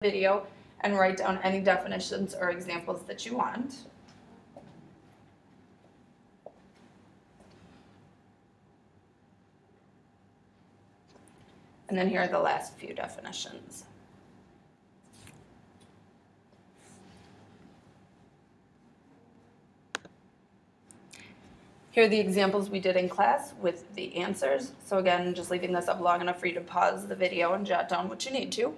video and write down any definitions or examples that you want. And then here are the last few definitions. Here are the examples we did in class with the answers. So again, just leaving this up long enough for you to pause the video and jot down what you need to.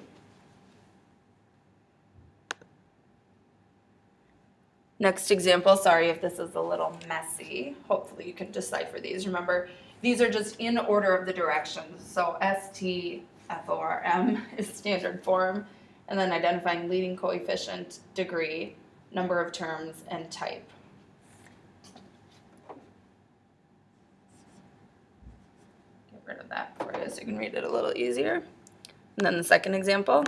Next example, sorry if this is a little messy. Hopefully you can decipher these. Remember, these are just in order of the directions. So ST, FORM is standard form, and then identifying leading coefficient, degree, number of terms, and type. Get rid of that for you so you can read it a little easier. And then the second example.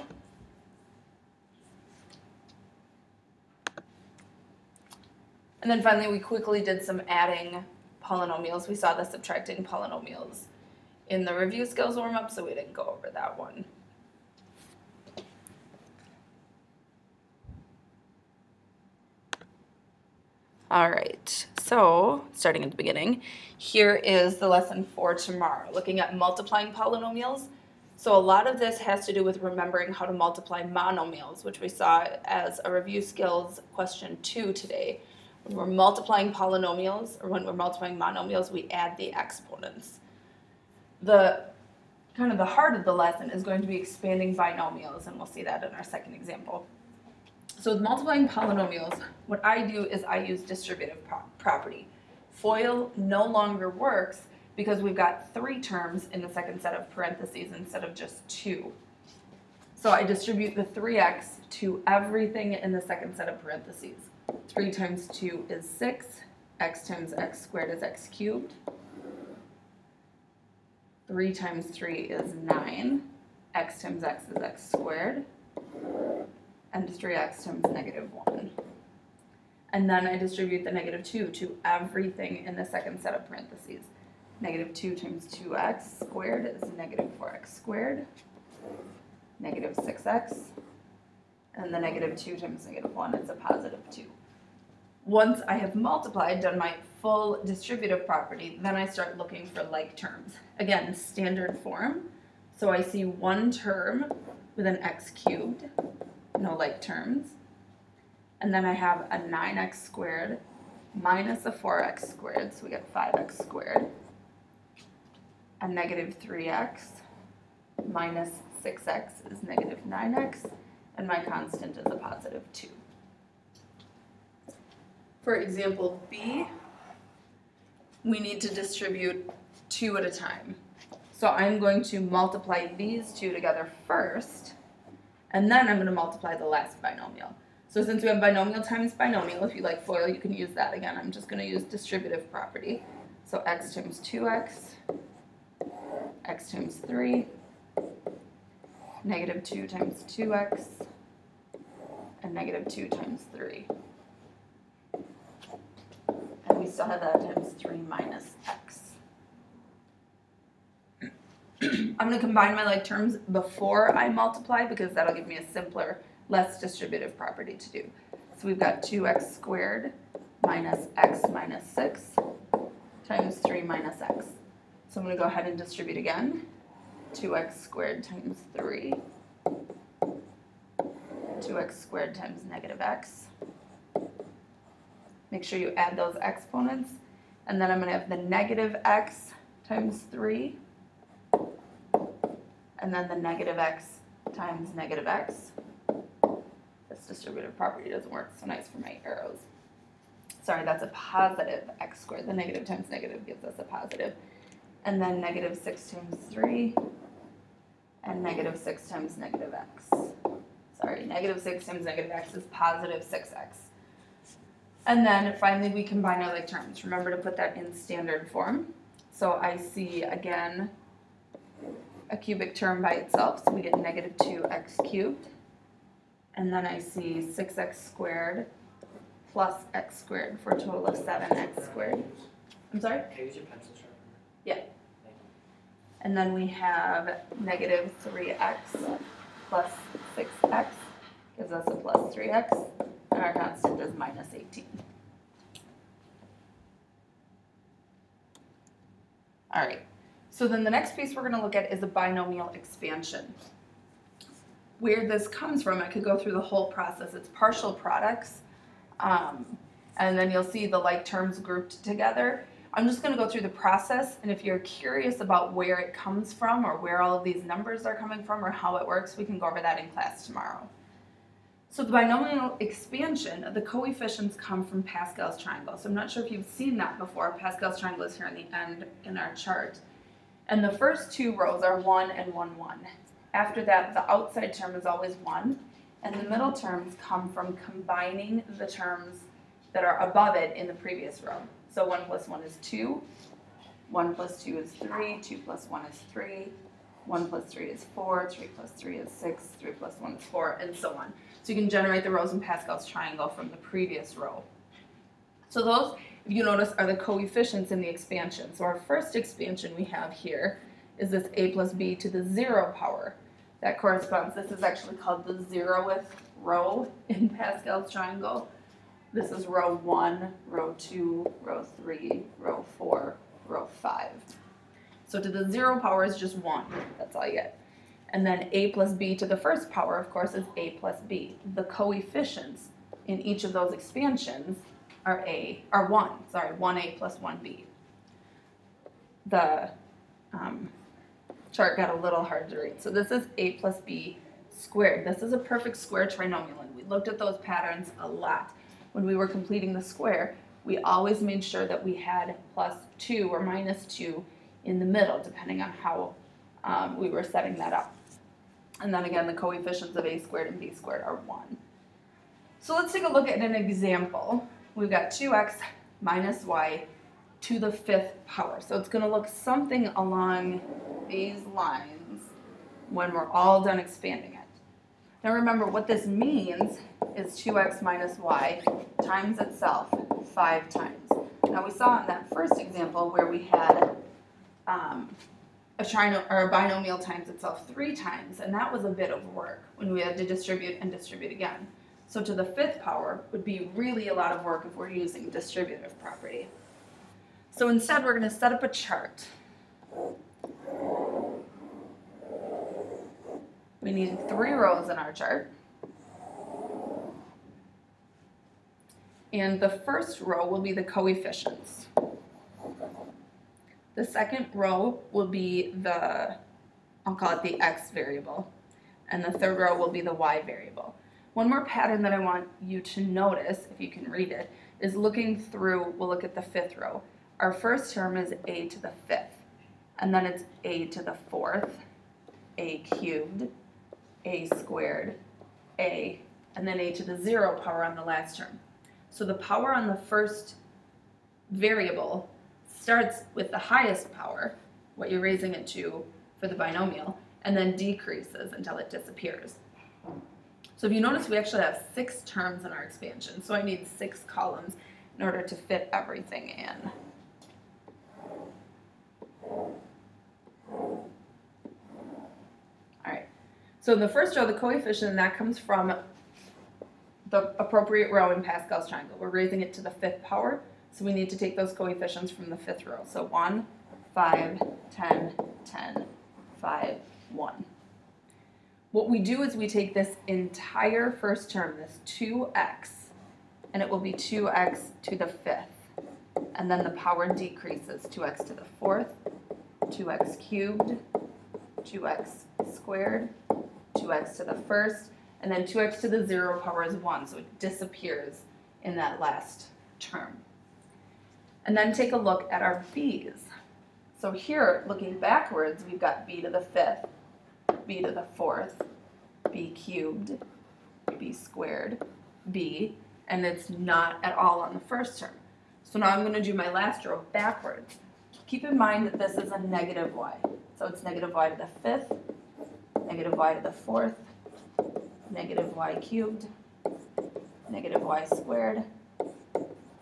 And then finally, we quickly did some adding polynomials. We saw the subtracting polynomials in the review skills warm-up, so we didn't go over that one. All right, so starting at the beginning, here is the lesson for tomorrow, looking at multiplying polynomials. So a lot of this has to do with remembering how to multiply monomials, which we saw as a review skills question 2 today. When we're multiplying polynomials, or when we're multiplying monomials, we add the exponents. The heart of the lesson is going to be expanding binomials, and we'll see that in our second example. So with multiplying polynomials, what I do is I use distributive property. FOIL no longer works because we've got 3 terms in the second set of parentheses instead of just 2. So I distribute the 3x to everything in the second set of parentheses. 3 times 2 is 6, x times x squared is x cubed. 3 times 3 is 9, x times x is x squared, and 3x times negative 1. And then I distribute the negative 2 to everything in the second set of parentheses. Negative 2 times 2x squared is negative 4x squared, negative 6x, and the negative 2 times negative 1 is a positive 2. Once I have multiplied, done my full distributive property, then I start looking for like terms. Again, standard form. So I see one term with an x cubed, no like terms. And then I have a 9x squared minus a 4x squared, so we get 5x squared. A negative 3x minus 6x is negative 9x, and my constant is a positive 2. For example B, we need to distribute 2 at a time. So I'm going to multiply these 2 together first, and then I'm going to multiply the last binomial. So since we have binomial times binomial, if you like FOIL, you can use that. Again, I'm just going to use distributive property. So x times 2x, x times 3, negative 2 times 2x, and negative 2 times 3. And we still have that times 3 minus x. I'm going to combine my like terms before I multiply because that'll give me a simpler, less distributive property to do. So we've got 2x squared minus x minus 6 times 3 minus x. So I'm going to go ahead and distribute again. 2x squared times 3. 2x squared times negative x. Make sure you add those exponents. And then I'm going to have the negative x times 3. And then the negative x times negative x. This distributive property doesn't work so nice for my arrows. Sorry, that's a positive x squared. The negative times negative gives us a positive. And then negative 6 times 3. And negative 6 times negative x. Sorry, negative 6 times negative x is positive 6x. And then finally we combine our like terms. Remember to put that in standard form. So I see, again, a cubic term by itself, so we get negative 2x cubed. And then I see 6x squared plus x squared for a total of 7x squared. I'm sorry? Can I use your pencil sharpener? Yeah. And then we have negative 3x plus 6x 3x, and our constant is minus 18. All right, so then the next piece we're going to look at is a binomial expansion. Where this comes from, I could go through the whole process. It's partial products, and then you'll see the like terms grouped together. I'm just going to go through the process, and if you're curious about where it comes from or where all of these numbers are coming from or how it works, we can go over that in class tomorrow. So the binomial expansion, the coefficients come from Pascal's triangle. So I'm not sure if you've seen that before. Pascal's triangle is here in the end in our chart. And the first two rows are 1 and 1, 1. After that, the outside term is always 1, and the middle terms come from combining the terms that are above it in the previous row. So 1 plus 1 is 2, 1 plus 2 is 3, 2 plus 1 is 3, 1 plus 3 is 4, 3 plus 3 is 6, 3 plus 1 is 4, and so on. So you can generate the rows in Pascal's triangle from the previous row. So those, if you notice, are the coefficients in the expansion. So our first expansion we have here is this a plus b to the 0 power. That corresponds, this is actually called the 0th row in Pascal's triangle. This is row 1, row 2, row 3, row 4, row 5. So to the 0 power is just 1, that's all you get. And then a plus b to the first power, of course, is a plus b. The coefficients in each of those expansions are 1a plus 1b. The chart got a little hard to read. So this is a plus b squared. This is a perfect square trinomial, and we looked at those patterns a lot. When we were completing the square, we always made sure that we had plus 2 or minus 2 in the middle, depending on how we were setting that up. And then again, the coefficients of a squared and b squared are 1. So let's take a look at an example. We've got 2x minus y to the 5th power. So it's going to look something along these lines when we're all done expanding it. Now remember, what this means is 2x minus y times itself 5 times. Now we saw in that first example where we had a binomial times itself 3 times, and that was a bit of work when we had to distribute and distribute again. So to the 5th power would be really a lot of work if we're using distributive property. So instead we're going to set up a chart. We need 3 rows in our chart. And the first row will be the coefficients. The second row will be I'll call it the x variable. And the third row will be the y variable. One more pattern that I want you to notice, if you can read it, is looking through, we'll look at the 5th row. Our first term is a to the 5th, and then it's a to the 4th, a cubed, a squared, a, and then a to the 0 power on the last term. So the power on the first variable starts with the highest power, what you're raising it to for the binomial, and then decreases until it disappears. So if you notice, we actually have 6 terms in our expansion, so I need 6 columns in order to fit everything in. Alright, so in the first row, the coefficient, that comes from the appropriate row in Pascal's triangle. We're raising it to the 5th power, so we need to take those coefficients from the 5th row. So 1, 5, 10, 10, 5, 1. What we do is we take this entire first term, this 2x, and it will be 2x to the 5th. And then the power decreases, 2x to the 4th, 2x cubed, 2x squared, 2x to the 1st, and then 2x to the 0 power is 1, so it disappears in that last term. And then take a look at our b's. So here, looking backwards, we've got b to the 5th, b to the 4th, b cubed, b squared, b, and it's not at all on the first term. So now I'm going to do my last row backwards. Keep in mind that this is a negative y. So it's negative y to the 5th, negative y to the 4th, negative y cubed, negative y squared,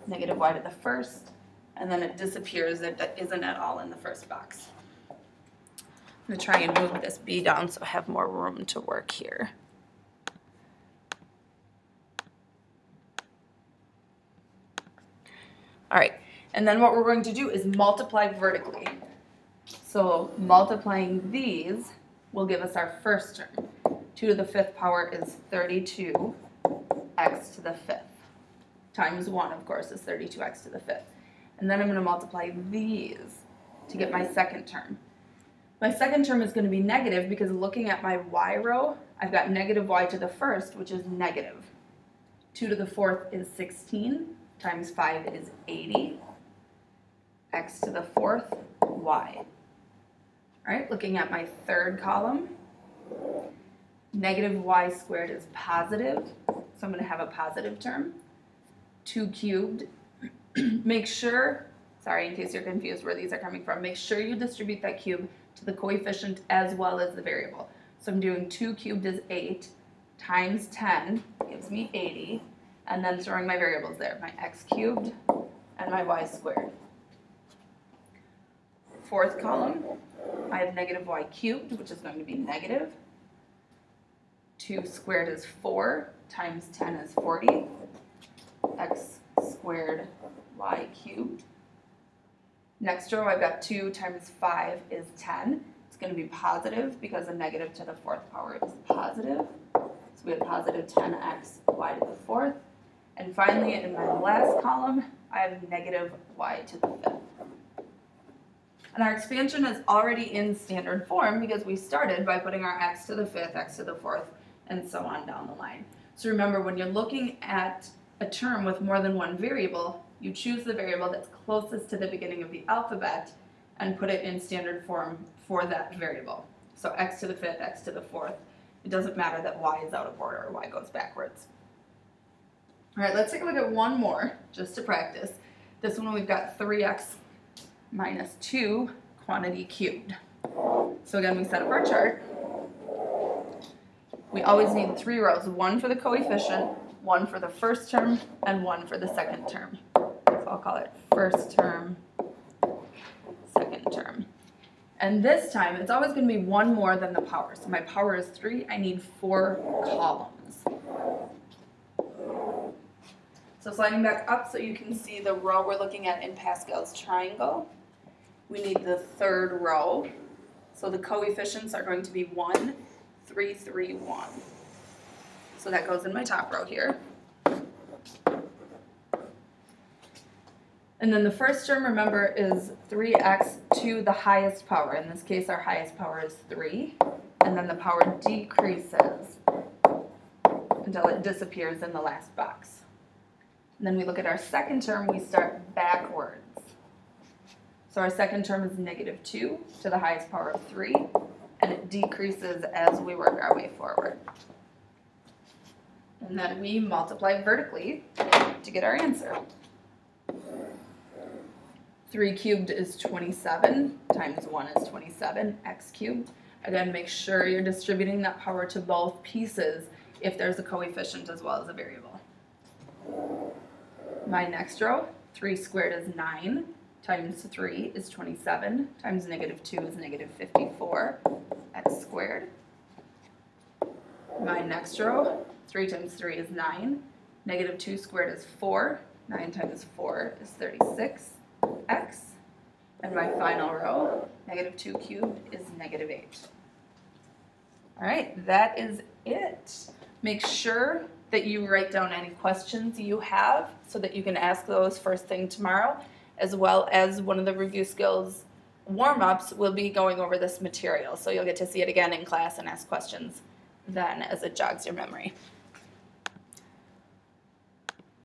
negative y to the 1st, and then it disappears. It isn't at all in the first box. I'm going to try and move this b down so I have more room to work here. All right, and then what we're going to do is multiply vertically. So multiplying these will give us our first term. 2 to the 5th power is 32 x to the 5th. Times 1, of course, is 32x to the 5th. And then I'm going to multiply these to get my second term. My second term is going to be negative because looking at my y row, I've got negative y to the 1st, which is negative. 2 to the 4th is 16, times 5 is 80. X to the 4th, y. All right, looking at my third column, negative y squared is positive, so I'm going to have a positive term. 2 cubed. Make sure, sorry, in case you're confused where these are coming from, make sure you distribute that cube to the coefficient as well as the variable. So I'm doing 2 cubed is 8 times 10 gives me 80, and then throwing my variables there, my x cubed and my y squared. Fourth column, I have negative y cubed, which is going to be negative. 2 squared is 4 times 10 is 40. X squared y cubed. Next row, I've got 2 times 5 is 10. It's going to be positive because a negative to the 4th power is positive. So we have positive 10x y to the 4th. And finally, in my last column, I have negative y to the 5th. And our expansion is already in standard form because we started by putting our x to the 5th, x to the 4th, and so on down the line. So remember, when you're looking at a term with more than one variable, you choose the variable that's closest to the beginning of the alphabet and put it in standard form for that variable. So x to the 5th, x to the 4th. It doesn't matter that y is out of order or y goes backwards. All right, let's take a look at one more just to practice. This one we've got 3x minus 2 quantity cubed. So again, we set up our chart. We always need 3 rows, 1 for the coefficient, 1 for the first term, and 1 for the second term. So I'll call it first term, second term. And this time, it's always going to be 1 more than the power. So my power is 3. I need 4 columns. So sliding back up so you can see the row we're looking at in Pascal's triangle. We need the third row. So the coefficients are going to be 1, 3, 3, 1. So that goes in my top row here. And then the first term, remember, is 3x to the highest power. In this case, our highest power is 3. And then the power decreases until it disappears in the last box. And then we look at our second term, we start backwards. So our second term is negative 2 to the highest power of 3, and it decreases as we work our way forward. And then we multiply vertically to get our answer. 3 cubed is 27, times 1 is 27, x cubed. Again, make sure you're distributing that power to both pieces if there's a coefficient as well as a variable. My next row, 3 squared is 9, times 3 is 27, times negative 2 is negative 54, x squared. My next row, 3 times 3 is 9, negative 2 squared is 4, 9 times 4 is 36, x. And my final row, negative 2 cubed is negative 8. All right, that is it. Make sure that you write down any questions you have so that you can ask those first thing tomorrow, as well as one of the review skills warm-ups will be going over this material. So you'll get to see it again in class and ask questions then as it jogs your memory.